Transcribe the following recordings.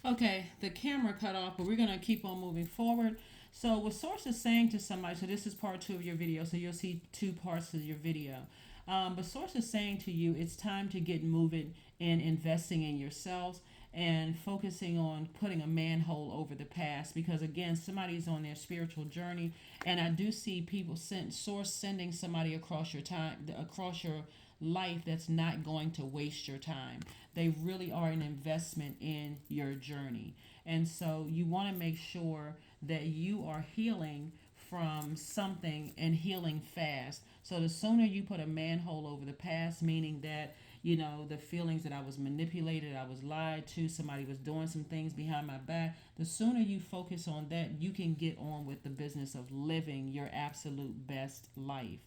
Okay, the camera cut off, but we're going to keep on moving forward. So, what Source is saying to somebody, so this is part two of your video, so you'll see two parts of your video. But Source is saying to you, it's time to get moving and investing in yourselves and focusing on putting a manhole over the past because, again, somebody's on their spiritual journey. And I do see people Source sending somebody across your time, across your life that's not going to waste your time. They really are an investment in your journey. And so you want to make sure that you are healing from something and healing fast. So the sooner you put a manhole over the past, meaning that, the feelings that I was manipulated, I was lied to, somebody was doing some things behind my back, the sooner you focus on that, you can get on with the business of living your absolute best life.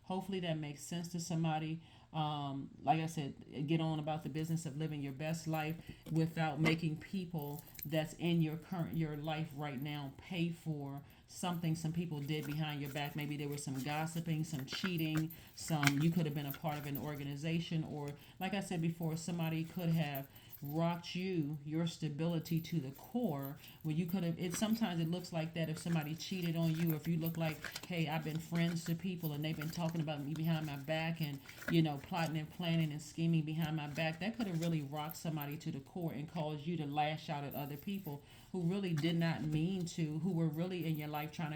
Hopefully that makes sense to somebody. Like I said, get on about the business of living your best life without making people that's in your life right now pay for something some people did behind your back. Maybe there was some gossiping, some cheating, some you could have been a part of an organization, or like I said before, somebody could have rocked your stability to the core where you could have it sometimes it looks like that if somebody cheated on you, if you look like, hey, I've been friends to people and they've been talking about me behind my back and plotting and planning and scheming behind my back, that could have really rocked somebody to the core and caused you to lash out at other people who really did not mean to, who were really in your life trying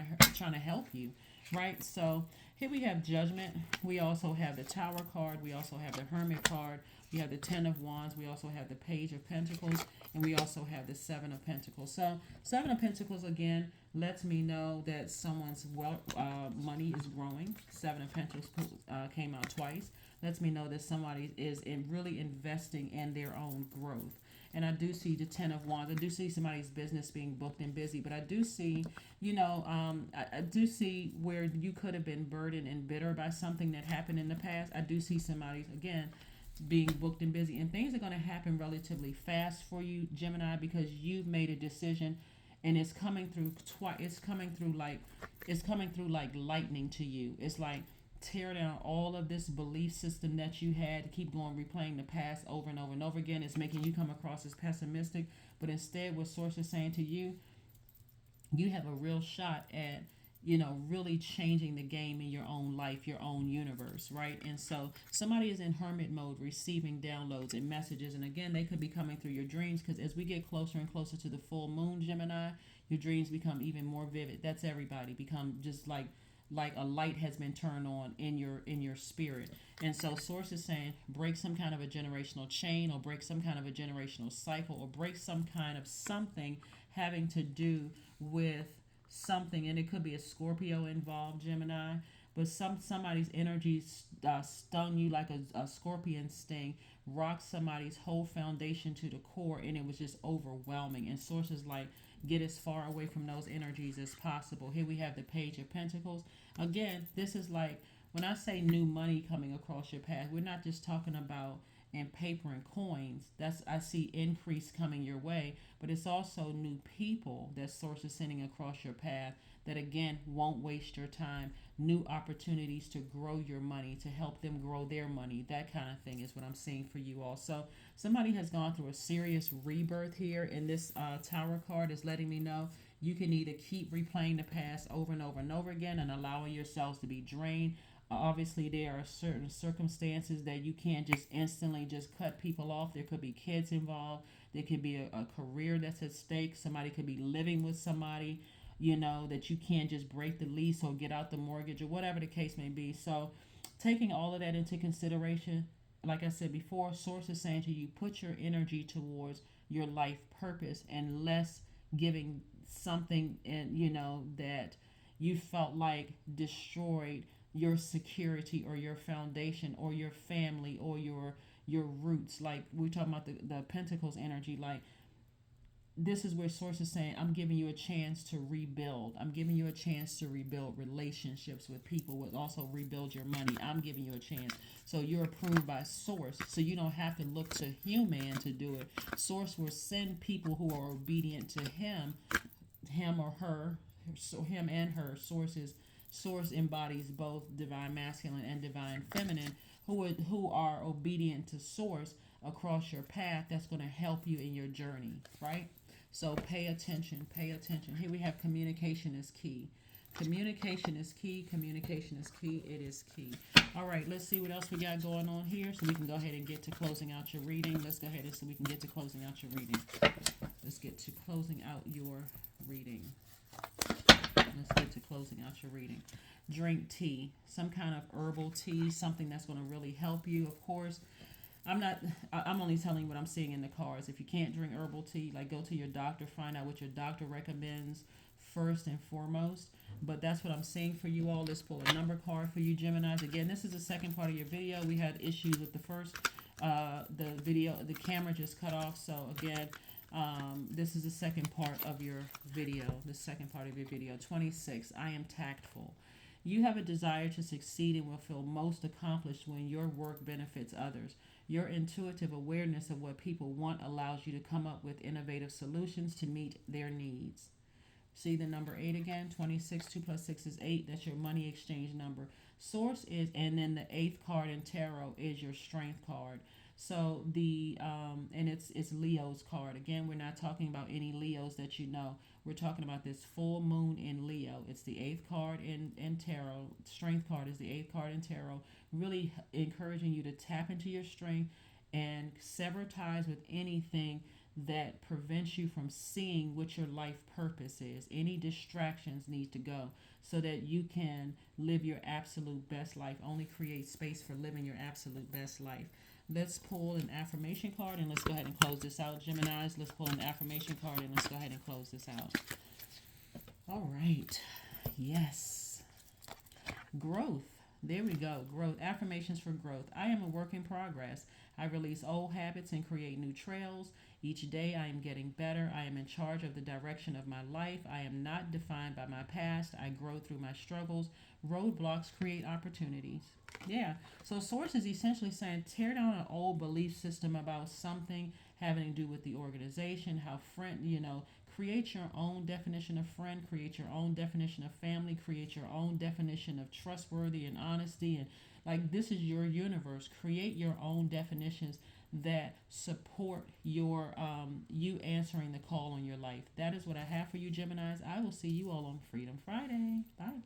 to help you, right? So here we have Judgment. We also have the Tower card. We also have the Hermit card. We have the Ten of Wands. We also have the Page of Pentacles. And we also have the Seven of Pentacles. So, Seven of Pentacles, again, lets me know that someone's money is growing. Seven of Pentacles came out twice. Lets me know that somebody is really investing in their own growth. And I do see the Ten of Wands. I do see somebody's business being booked and busy, but I do see, I do see where you could have been burdened and bitter by something that happened in the past. I do see somebody, again, being booked and busy, and things are going to happen relatively fast for you, Gemini, because you've made a decision, and it's coming through twice. It's coming through like lightning to you. It's like tear down all of this belief system that you had, keep going replaying the past over and over and over again. It's making you come across as pessimistic, but instead what Source is saying to you, you have a real shot at really changing the game in your own life, your own universe, right? And so somebody is in hermit mode, receiving downloads and messages, and again, they could be coming through your dreams, because as we get closer and closer to the full moon, Gemini, your dreams become even more vivid. That's everybody, become just like a light has been turned on in your spirit. And so Source is saying break some kind of a generational chain, or break some kind of a generational cycle, or break some kind of something having to do with something. And it could be a Scorpio involved, Gemini, but somebody's energy stung you like a scorpion sting, rocked somebody's whole foundation to the core, and it was just overwhelming. And Source is like, get as far away from those energies as possible. Here we have the Page of Pentacles. Again, this is like, when I say new money coming across your path, we're not just talking about in paper and coins. That's, I see increase coming your way, but it's also new people that Source is sending across your path that again won't waste your time. New opportunities to grow your money, to help them grow their money. That kind of thing is what I'm seeing for you all. So somebody has gone through a serious rebirth here, and this Tower card is letting me know you can either keep replaying the past over and over and over again and allowing yourselves to be drained. Obviously, there are certain circumstances that you can't just instantly just cut people off. There could be kids involved. There could be a career that's at stake. Somebody could be living with somebody, that you can't just break the lease or get out the mortgage or whatever the case may be. So, taking all of that into consideration, like I said before, Source is saying to you, put your energy towards your life purpose and less giving something that you felt like destroyed your security or your foundation or your family or your roots. Like we're talking about the Pentacles energy, like this is where Source is saying, I'm giving you a chance to rebuild. I'm giving you a chance to rebuild relationships with people, with also rebuild your money. I'm giving you a chance. So you're approved by Source. So you don't have to look to human to do it. Source will send people who are obedient to him or her, so him and her. Source embodies both divine masculine and divine feminine, who are obedient to Source across your path. That's going to help you in your journey, right? So pay attention, pay attention. Here we have communication is key. Communication is key. Communication is key. It is key. All right, let's see what else we got going on here so we can go ahead and get to closing out your reading. Let's go ahead and so we can get to closing out your reading. Let's get to closing out your reading. Let's get to closing out your reading. Drink tea, some kind of herbal tea, something that's going to really help you. Of course, I'm only telling you what I'm seeing in the cards. If you can't drink herbal tea, like go to your doctor, find out what your doctor recommends first and foremost. But that's what I'm seeing for you all. Let's pull a number card for you, Geminis. Again, this is the second part of your video. We had issues with the first, the video, the camera just cut off. So again, this is the second part of your video. The second part of your video. 26. I am tactful. You have a desire to succeed and will feel most accomplished when your work benefits others. Your intuitive awareness of what people want allows you to come up with innovative solutions to meet their needs. See the number 8 again, 26, 2 plus 6 is 8. That's your money exchange number. Source is, and then the 8th card in tarot is your strength card. So and it's Leo's card. Again, we're not talking about any Leos that you know. We're talking about this full moon in Leo. It's the 8th card in tarot. Strength card is the 8th card in tarot. Really encouraging you to tap into your strength and sever ties with anything that prevents you from seeing what your life purpose is. Any distractions need to go so that you can live your absolute best life. Only create space for living your absolute best life. Let's pull an affirmation card and let's go ahead and close this out, Geminis. Let's pull an affirmation card and let's go ahead and close this out. All right. Yes. Growth. There we go. Growth. Affirmations for growth. I am a work in progress. I release old habits and create new trails. Each day I am getting better. I am in charge of the direction of my life. I am not defined by my past. I grow through my struggles. Roadblocks create opportunities. Yeah. So Source is essentially saying tear down an old belief system about something having to do with the organization, how create your own definition of friend, create your own definition of family, create your own definition of trustworthy and honesty. And like, this is your universe. Create your own definitions that support your you answering the call on your life. That is what I have for you, Geminis. I will see you all on Freedom Friday. Bye.